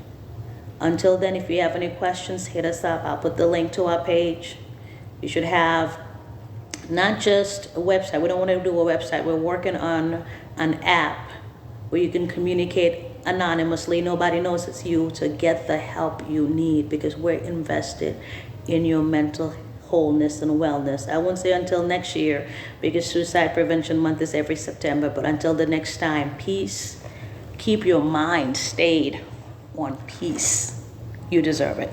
Until then, if you have any questions, hit us up. I'll put the link to our page. You should have not just a website. We don't want to do a website. We're working on an app where you can communicate anonymously. Nobody knows it's you, to get the help you need, because we're invested in your mental wholeness and wellness. I won't say until next year, because Suicide Prevention Month is every September, but until the next time, peace. Keep your mind stayed on peace. You deserve it.